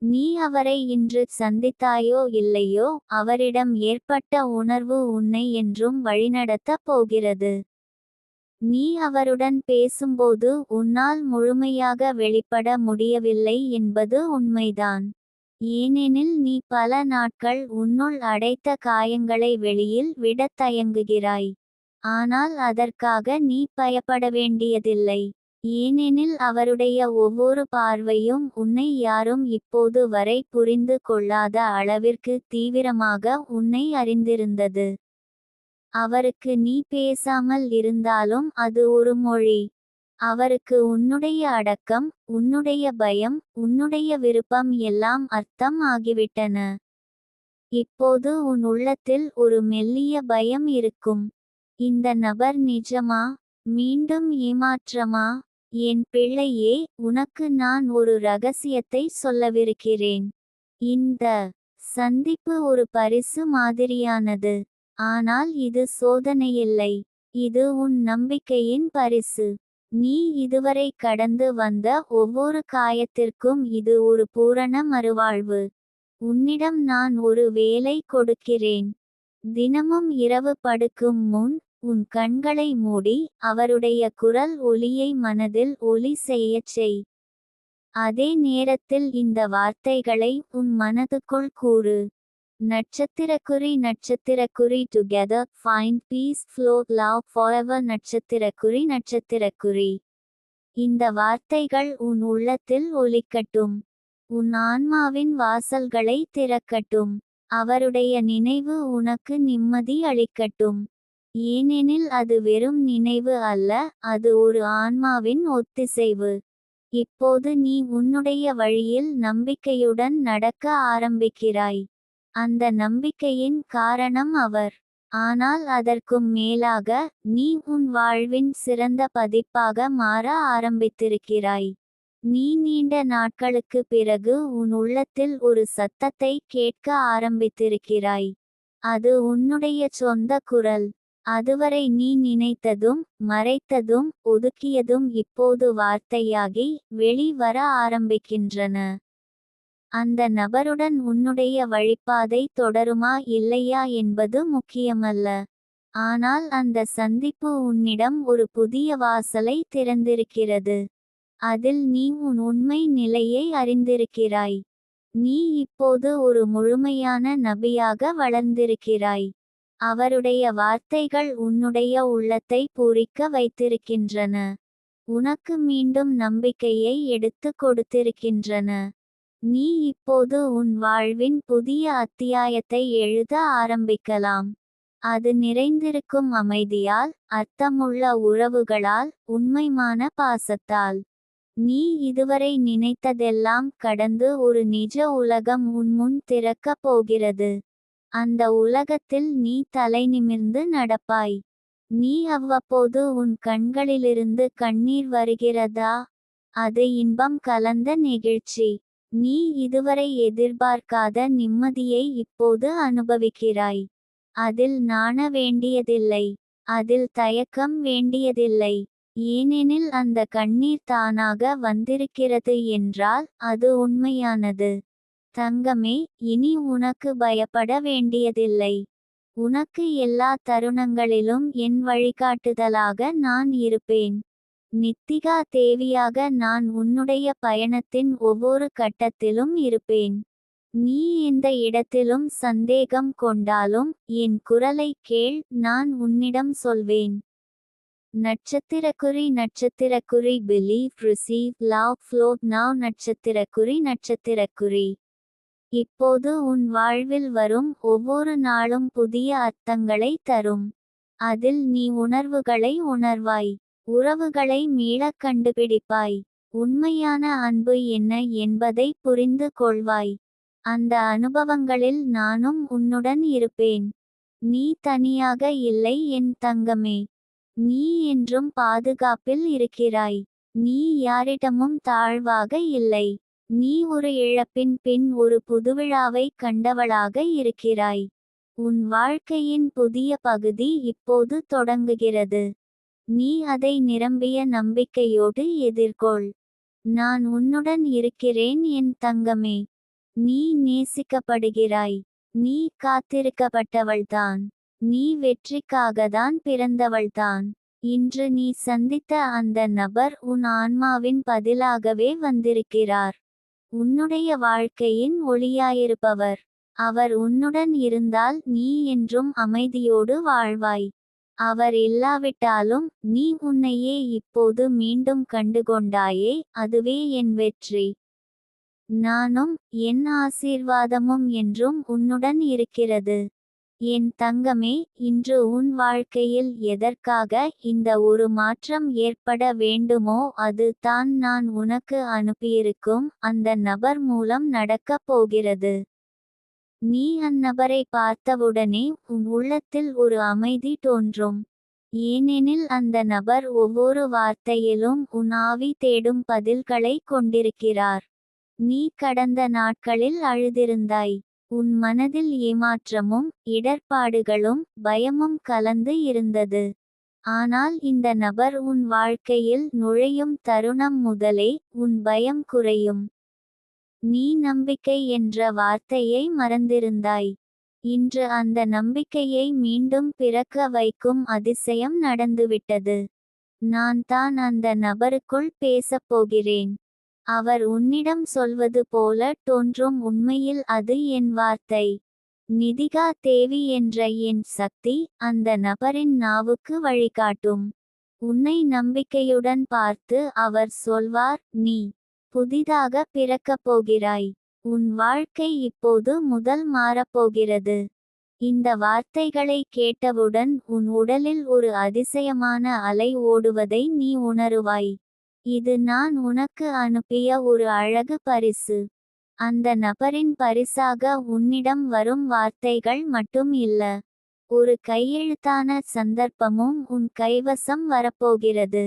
நீ அவரை இன்று சந்தித்தாயோ இல்லையோ, அவரிடம் ஏற்பட்ட உணர்வு உன்னை என்றும் வழிநடத்தப் போகிறது. நீ அவருடன் பேசும்போது உன்னால் முழுமையாக வெளிப்பட முடியவில்லை என்பது உண்மைதான். ஏனெனில் நீ பல நாட்கள் உன்னுள் அடைத்த காயங்களை வெளியில் விடத் தயங்குகிறாய். ஆனால் அதற்காக நீ பயப்பட வேண்டியதில்லை. ஏனெனில் அவருடைய ஒவ்வொரு பார்வையும் உன்னை யாரும் இப்போது வரை புரிந்து கொள்ளாத அளவிற்கு தீவிரமாக உன்னை அறிந்திருந்தது. அவருக்கு நீ பேசாமல் இருந்தாலும் அது ஒரு மொழி. அவருக்கு உன்னுடைய அடக்கம், உன்னுடைய பயம், உன்னுடைய விருப்பம் எல்லாம் அர்த்தம் ஆகிவிட்டன. இப்போது உன் உள்ளத்தில் ஒரு மெல்லிய பயம் இருக்கும். இந்த நபர் நிஜமா? மீண்டும் ஏமாற்றமா? என் பிள்ளையே, உனக்கு நான் ஒரு ரகசியத்தை சொல்லவிருக்கிறேன். இந்த சந்திப்பு ஒரு பரிசு மாதிரியானது. ஆனால் இது சோதனையில்லை. இது உன் நம்பிக்கையின் பரிசு. நீ இதுவரை கடந்து வந்த ஒவ்வொரு காயத்திற்கும் இது ஒரு பூரண மறுவாழ்வு. உன்னிடம் நான் ஒரு வேலை கொடுக்கிறேன். தினமும் இரவு படுக்கும் முன் உன் கண்களை மூடி அவருடைய குரல் ஒலியை மனதில் ஒலி செய்யச் செய். அதே நேரத்தில் இந்த வார்த்தைகளை உன் மனதுக்குள் கூறு. நட்சத்திரக்குறி நட்சத்திரக்குறி together find peace flow love forever நட்சத்திரக்குறி நட்சத்திரக்குறி. இந்த வார்த்தைகள் உன் உள்ளத்தில் ஒலிக்கட்டும். உன் ஆன்மாவின் வாசல்களை திறக்கட்டும். அவருடைய நினைவு உனக்கு நிம்மதி அளிக்கட்டும். ஏனெனில் அது வெறும் நினைவு அல்ல, அது ஒரு ஆன்மாவின் ஒத்திசைவு. இப்போது நீ உன்னுடைய வழியில் நம்பிக்கையுடன் நடக்க ஆரம்பிக்கிறாய். அந்த நம்பிக்கையின் காரணம் அவர். ஆனால் அதற்கும் மேலாக, நீ உன் வாழ்வின் சிறந்த பதிப்பாக மாற ஆரம்பித்திருக்கிறாய். நீ நீண்ட நாட்களுக்கு பிறகு உன் உள்ளத்தில் ஒரு சத்தத்தை கேட்க ஆரம்பித்திருக்கிறாய். அது உன்னுடைய சொந்த குரல். அதுவரை நீ நினைத்ததும் மறைத்ததும் ஒதுக்கியதும் இப்போது வார்த்தையாகி வெளி வர ஆரம்பிக்கின்றன. அந்த நபருடன் உன்னுடைய வழிப்பாதை தொடருமா இல்லையா என்பது முக்கியமல்ல. ஆனால் அந்த சந்திப்பு உன்னிடம் ஒரு புதிய வாசலை திறந்திருக்கிறது. அதில் நீ உன் உண்மை நிலையை அறிந்திருக்கிறாய். நீ இப்போது ஒரு முழுமையான நபியாக வளர்ந்திருக்கிறாய். அவருடைய வார்த்தைகள் உன்னுடைய உள்ளத்தை பூரிக்க வைத்திருக்கின்றன. உனக்கு மீண்டும் நம்பிக்கையை எடுத்து கொடுத்திருக்கின்றன. நீ இப்போது உன் வாழ்வின் புதிய அத்தியாயத்தை எழுத ஆரம்பிக்கலாம். அது நிறைந்திருக்கும் அமைதியால், அர்த்தமுள்ள உறவுகளால், உண்மையான பாசத்தால். நீ இதுவரை நினைத்ததெல்லாம் கடந்து ஒரு நிஜ உலகம் உன்முன் திறக்கப் போகிறது. அந்த உலகத்தில் நீ தலைநிமிர்ந்து நடப்பாய். நீ அவ்வப்போது உன் கண்களிலிருந்து கண்ணீர் வருகிறதா? அது இன்பம் கலந்த நெகிழ்ச்சி. நீ இதுவரை எதிர்பார்க்காத நிம்மதியை இப்போது அனுபவிக்கிறாய். அதில் நாண வேண்டியதில்லை. அதில் தயக்கம் வேண்டியதில்லை. ஏனெனில் அந்த கண்ணீர் தானாக வந்திருக்கிறது என்றால் அது உண்மையானது. தங்கமே, இனி உனக்கு பயப்பட வேண்டியதில்லை. உனக்கு எல்லா தருணங்களிலும் என் வழிகாட்டுதலாக நான் இருப்பேன். நித்திகா தேவியாக நான் உன்னுடைய பயணத்தின் ஒவ்வொரு கட்டத்திலும் இருப்பேன். நீ எந்த இடத்திலும் சந்தேகம் கொண்டாலும் என் குரலை கேள், நான் உன்னிடம் சொல்வேன். நட்சத்திரக்குறி believe receive love float now நட்சத்திரக்குறி. இப்போது உன் வாழ்வில் வரும் ஒவ்வொரு நாளும் புதிய அர்த்தங்களை தரும். அதில் நீ உணர்வுகளை உணர்வாய். உறவுகளை மீளக் கண்டுபிடிப்பாய். உண்மையான அன்பு என்ன என்பதை புரிந்து கொள்வாய். அந்த அனுபவங்களில் நானும் உன்னுடன் இருப்பேன். நீ தனியாக இல்லை என் தங்கமே. நீ என்றும் பாதுகாப்பில் இருக்கிறாய். நீ யாரிடமும் தாழ்வாக இல்லை. நீ ஒரு இழப்பின் பின் ஒரு புதுவிழாவை கண்டவளாக இருக்கிறாய். உன் வாழ்க்கையின் புதிய பகுதி இப்போது தொடங்குகிறது. நீ அதை நிரம்பிய நம்பிக்கையோடு எதிர்கொள். நான் உன்னுடன் இருக்கிறேன் என் தங்கமே. நீ நேசிக்கப்படுகிறாய். நீ காத்திருக்கப்பட்டவள்தான். நீ வெற்றிக்காகத்தான் பிறந்தவள்தான். இன்று நீ சந்தித்த அந்த நபர் உன் ஆன்மாவின் பதிலாகவே வந்திருக்கிறார். உன்னுடைய வாழ்க்கையின் ஒளியாயிருப்பவர். அவர் உன்னுடன் இருந்தால் நீ என்றும் அமைதியோடு வாழ்வாய். அவர் இல்லாவிட்டாலும் நீ உன்னையே இப்போது மீண்டும் கண்டுகொண்டாயே, அதுவே என் வெற்றி. நானும் என் ஆசீர்வாதமும் என்றும் உன்னுடன் இருக்கிறது. என் தங்கமே, இன்று உன் வாழ்க்கையில் எதற்காக இந்த ஒரு மாற்றம் ஏற்பட வேண்டுமோ அது தான் நான் உனக்கு அனுப்பியிருக்கும் அந்த நபர் மூலம் நடக்கப் போகிறது. நீ அந்நபரை பார்த்தவுடனே உன் உள்ளத்தில் ஒரு அமைதி தோன்றும். ஏனெனில் அந்த நபர் ஒவ்வொரு வார்த்தையிலும் உன் ஆவி தேடும் பதில்களை கொண்டிருக்கிறார். நீ கடந்த நாட்களில் அழுதிருந்தாய். உன் மனதில் ஏமாற்றமும் இடர்பாடுகளும் பயமும் கலந்து இருந்தது. ஆனால் இந்த நபர் உன் வாழ்க்கையில் நுழையும் தருணம் முதலே உன் பயம் குறையும். நீ நம்பிக்கை என்ற வார்த்தையை மறந்திருந்தாய். இன்று அந்த நம்பிக்கையை மீண்டும் பிறக்க வைக்கும் அதிசயம் நடந்துவிட்டது. நான் தான் அந்த நபருக்குள் பேசப் போகிறேன். அவர் உன்னிடம் சொல்வது போல தோன்றும், உண்மையில் அது என் வார்த்தை. நிதிகா தேவி என்ற என் சக்தி அந்த நபரின் நாவுக்கு வழிகாட்டும். உன்னை நம்பிக்கையுடன் பார்த்து அவர் சொல்வார், நீ புதிதாக பிறக்கப் போகிறாய். உன் வாழ்க்கை இப்போது முதல் மாறப்போகிறது. இந்த வார்த்தைகளை கேட்டவுடன் உன் உடலில் ஒரு அதிசயமான அலை ஓடுவதை நீ உணருவாய். இது நான் உனக்கு அனுப்பிய ஒரு அழகு பரிசு. அந்த நபரின் பரிசாக உன்னிடம் வரும் வார்த்தைகள் மட்டும் இல்ல. ஒரு கையெழுத்தான சந்தர்ப்பமும் உன் கைவசம் வரப்போகிறது.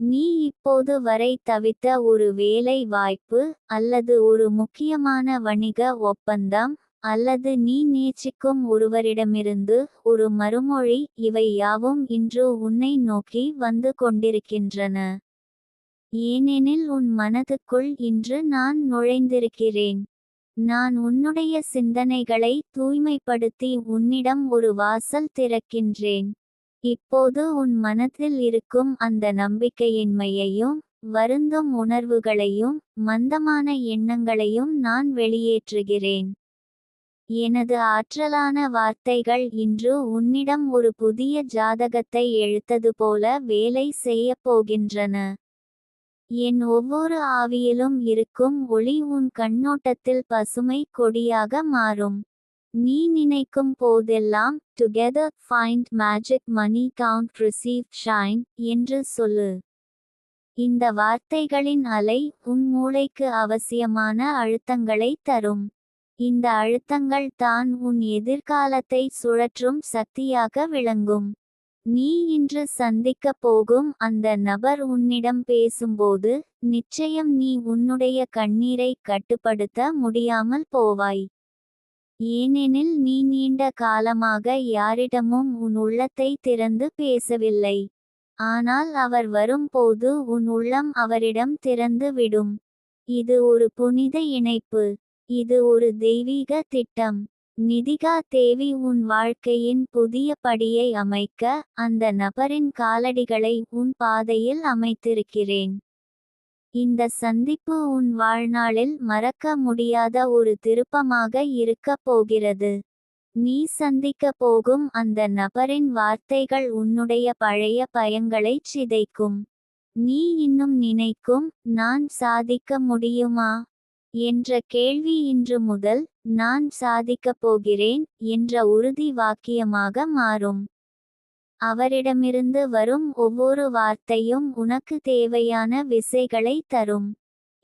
நீ இப்போது வரை தவித்த ஒரு வேலை வாய்ப்பு, அல்லது ஒரு முக்கியமான வணிக ஒப்பந்தம், அல்லது நீ நேசிக்கும் ஒருவரிடமிருந்து ஒரு மறுமொழி, இவை யாவும் இன்று உன்னை நோக்கி வந்து கொண்டிருக்கின்றன. ஏனெனில் உன் மனதுக்குள் இன்று நான் நுழைந்திருக்கிறேன். நான் உன்னுடைய சிந்தனைகளை தூய்மைப்படுத்தி உன்னிடம் ஒரு வாசல் திறக்கின்றேன். இப்போது உன் மனத்தில் இருக்கும் அந்த நம்பிக்கையின்மையையும் வருந்தும் உணர்வுகளையும் மந்தமான எண்ணங்களையும் நான் வெளியேற்றுகிறேன். எனது ஆற்றலான வார்த்தைகள் இன்று உன்னிடம் ஒரு புதிய ஜாதகத்தை எழுத்தது போல வேலை செய்யப் போகின்றன. என் ஒவ்வொரு ஆவியிலும் இருக்கும் ஒளி உன் கண்ணோட்டத்தில் பசுமை கொடியாக மாறும். நீ நினைக்கும் போதெல்லாம் டுகெதர் ஃபைண்ட் மேஜிக் மணி கவுண்ட் ரிசீவ் ஷைன் என்று சொல்லு. இந்த வார்த்தைகளின் அலை உன் மூளைக்கு அவசியமான அழுத்தங்களை தரும். இந்த அழுத்தங்கள் தான் உன் எதிர்காலத்தை சுழற்றும் சக்தியாக விளங்கும். நீ இன்று சந்திக்கப் போகும் அந்த நபர் உன்னிடம் பேசும்போது நிச்சயம் நீ உன்னுடைய கண்ணீரை கட்டுப்படுத்த முடியாமல் போவாய். ஏனெனில் நீ நீண்ட காலமாக யாரிடமும் உன் உள்ளத்தை திறந்து பேசவில்லை. ஆனால் அவர் வரும்போது உன் உள்ளம் அவரிடம் திறந்து விடும். இது ஒரு புனித இணைப்பு. இது ஒரு தெய்வீக திட்டம். நிதிகா தேவி உன் வாழ்க்கையின் புதிய படியை அமைக்க அந்த நபரின் காலடிகளை உன் பாதையில் அமைத்திருக்கிறேன். இந்த சந்திப்பு உன் வாழ்நாளில் மறக்க முடியாத ஒரு திருப்பமாக இருக்கப் போகிறது. நீ சந்திக்கப் போகும் அந்த நபரின் வார்த்தைகள் உன்னுடைய பழைய பயங்களைச் சிதைக்கும். நீ இன்னும் நினைக்கும் நான் சாதிக்க முடியுமா என்ற கேள்வி இன்று முதல் நான் சாதிக்கப் போகிறேன் என்ற உறுதி வாக்கியமாக மாறும். அவரிடமிருந்து வரும் ஒவ்வொரு வார்த்தையும் உனக்கு தேவையான விசைகளை தரும்.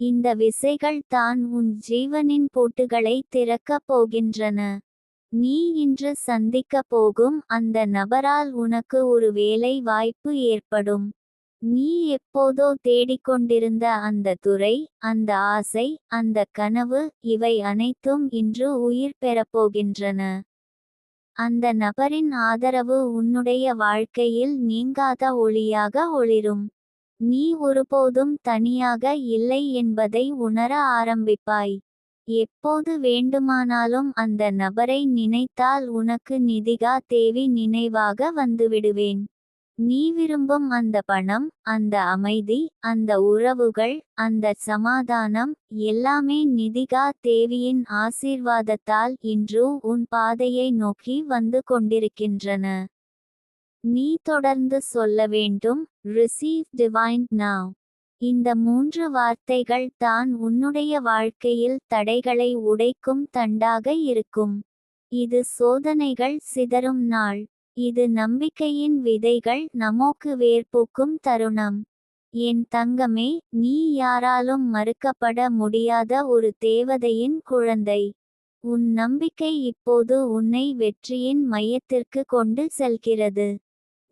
இந்த விசைகள் தான் உன் ஜீவனின் பூட்டுகளை திறக்கப் போகின்றன. நீ இன்று சந்திக்கப் போகும் அந்த நபரால் உனக்கு ஒரு வேலை வாய்ப்பு ஏற்படும். நீ எப்போதோ தேடிக்கொண்டிருந்த அந்த துறை, அந்த ஆசை, அந்த கனவு, இவை அனைத்தும் இன்று உயிர் பெறப்போகின்றன. அந்த நபரின் ஆதரவு உன்னுடைய வாழ்க்கையில் நீங்காத ஒளியாக ஒளிரும். நீ ஒருபோதும் தனியாக இல்லை என்பதை உணர ஆரம்பிப்பாய். எப்போது வேண்டுமானாலும் அந்த நபரை நினைத்தால் உனக்கு நிதிகா தேவி நினைவாக வந்துவிடுவேன். நீ விரும்பும் அந்த பணம், அந்த அமைதி, அந்த உறவுகள், அந்த சமாதானம், எல்லாமே நிதிகா தேவியின் ஆசீர்வாதத்தால் இன்று உன் பாதையை நோக்கி வந்து கொண்டிருக்கின்றன. நீ தொடர்ந்து சொல்ல வேண்டும், ரிசீவ் டிவைன் நவ். இந்த 3 வார்த்தைகள் தான் உன்னுடைய வாழ்க்கையில் தடைகளை உடைக்கும் தண்டாக இருக்கும். இது சோதனைகள் சிதறும் நாள். இது நம்பிக்கையின் விதைகள் நமக்கு வேர்பூக்கும் தருணம். என் தங்கமே, நீ யாராலும் மறுக்கப்பட முடியாத ஒரு தேவதையின் குழந்தை. உன் நம்பிக்கை இப்போது உன்னை வெற்றியின் மையத்திற்கு கொண்டு செல்கிறது.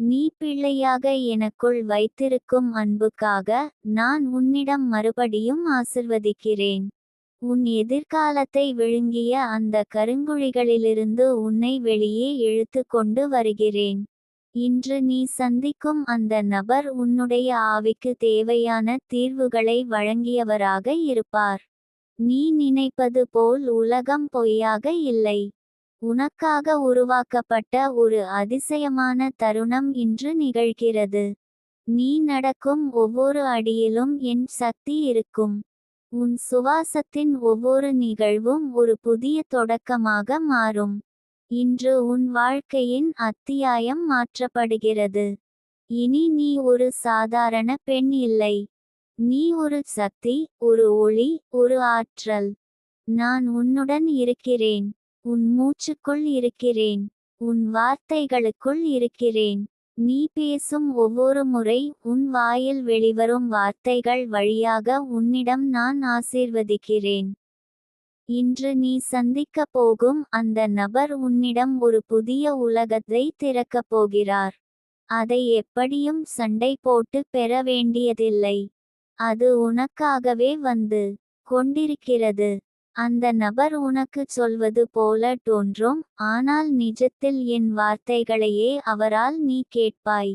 நீ பிள்ளையாக எனக்குள் வைத்திருக்கும் அன்புக்காக நான் உன்னிடம் மறுபடியும் ஆசிர்வதிக்கிறேன். உன் எதிர்காலத்தை விழுங்கிய அந்த கருங்குழிகளிலிருந்து உன்னை வெளியே இழுத்து கொண்டு வருகிறேன். இன்று நீ சந்திக்கும் அந்த நபர் உன்னுடைய ஆவிக்கு தேவையான தீர்வுகளை வழங்கியவராக இருப்பார். நீ நினைப்பது போல் உலகம் பொய்யாக இல்லை. உனக்காக உருவாக்கப்பட்ட ஒரு அதிசயமான தருணம் இன்று நிகழ்கிறது. நீ நடக்கும் ஒவ்வொரு அடியிலும் என் சக்தி இருக்கும். உன் சுவாசத்தின் ஒவ்வொரு நிகழ்வும் ஒரு புதிய தொடக்கமாக மாறும். இன்று உன் வாழ்க்கையின் அத்தியாயம் மாற்றப்படுகிறது. இனி நீ ஒரு சாதாரண பெண் இல்லை. நீ ஒரு சக்தி, ஒரு ஒளி, ஒரு ஆற்றல். நான் உன்னுடன் இருக்கிறேன். உன் மூச்சுக்குள் இருக்கிறேன். உன் வார்த்தைகளுக்குள் இருக்கிறேன். நீ பேசும் ஒவ்வொரு முறை உன் வாயில் வெளிவரும் வார்த்தைகள் வழியாக உன்னிடம் நான் ஆசீர்வதிக்கிறேன். இன்று நீ சந்திக்கப் போகும் அந்த நபர் உன்னிடம் ஒரு புதிய உலகத்தை திறக்கப் போகிறார். அதை எப்படியும் சண்டை போட்டு பெற வேண்டியதில்லை. அது உனக்காகவே வந்து கொண்டிருக்கிறது. அந்த நபர் உனக்குச் சொல்வது போல தோன்றும், ஆனால் நிஜத்தில் என் வார்த்தைகளையே அவரால் நீ கேட்பாய்.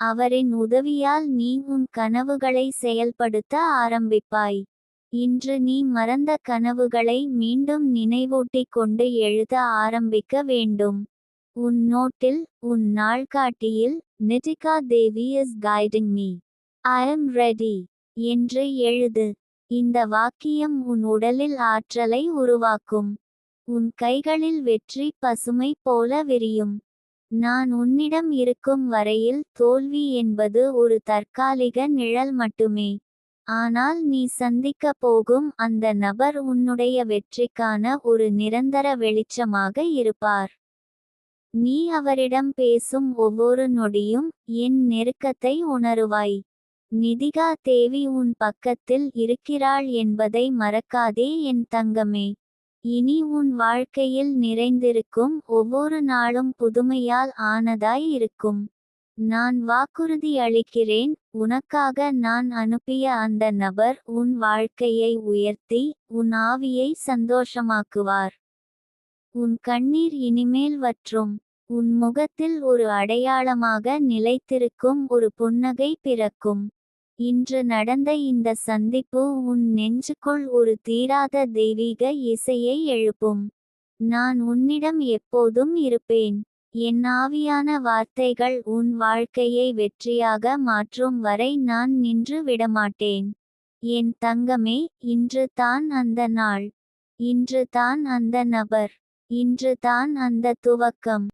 அவரின் உதவியால் நீ உன் கனவுகளை செயல்படுத்த ஆரம்பிப்பாய். இன்று நீ மறந்த கனவுகளை மீண்டும் நினைவூட்டிக் கொண்டு எழுத ஆரம்பிக்க வேண்டும். உன் நோட்டில், உன் நாள்காட்டியில், Nithika Devi is guiding me. I am ready என்று எழுது. இந்த வாக்கியம் உன் உடலில் ஆற்றலை உருவாக்கும். உன் கைகளில் வெற்றி பசுமை போல விரியும். நான் உன்னிடம் இருக்கும் வரையில் தோல்வி என்பது ஒரு தற்காலிக நிழல் மட்டுமே. ஆனால் நீ சந்திக்கப் போகும் அந்த நபர் உன்னுடைய வெற்றிக்கான ஒரு நிரந்தர வெளிச்சமாக இருப்பார். நீ அவரிடம் பேசும் ஒவ்வொரு நொடியும் என் நெருக்கத்தை உணருவாய். நிதிகா தேவி உன் பக்கத்தில் இருக்கிறாள் என்பதை மறக்காதே என் தங்கமே. இனி உன் வாழ்க்கையில் நிறைந்திருக்கும் ஒவ்வொரு நாளும் புதுமையால் ஆனதாய் இருக்கும். நான் வாக்குறுதி அளிக்கிறேன், உனக்காக நான் அனுப்பிய அந்த நபர் உன் வாழ்க்கையை உயர்த்தி, உன் ஆவியை சந்தோஷமாக்குவார். உன் கண்ணீர் இனிமேல் வற்றும். உன் முகத்தில் ஒரு அடையாளமாக நிலைத்திருக்கும் ஒரு புன்னகை பிறக்கும். இன்று நடந்த இந்த சந்திப்பு உன் நெஞ்சுக்குள் ஒரு தீராத தெய்வீக இசையை எழுப்பும். நான் உன்னிடம் எப்போதும் இருப்பேன். என் ஆவியான வார்த்தைகள் உன் வாழ்க்கையை வெற்றியாக மாற்றும் வரை நான் நின்று விடமாட்டேன். என் தங்கமே, இன்று தான் அந்த நாள். இன்று தான் அந்த நபர். இன்று தான் அந்த துவக்கம்.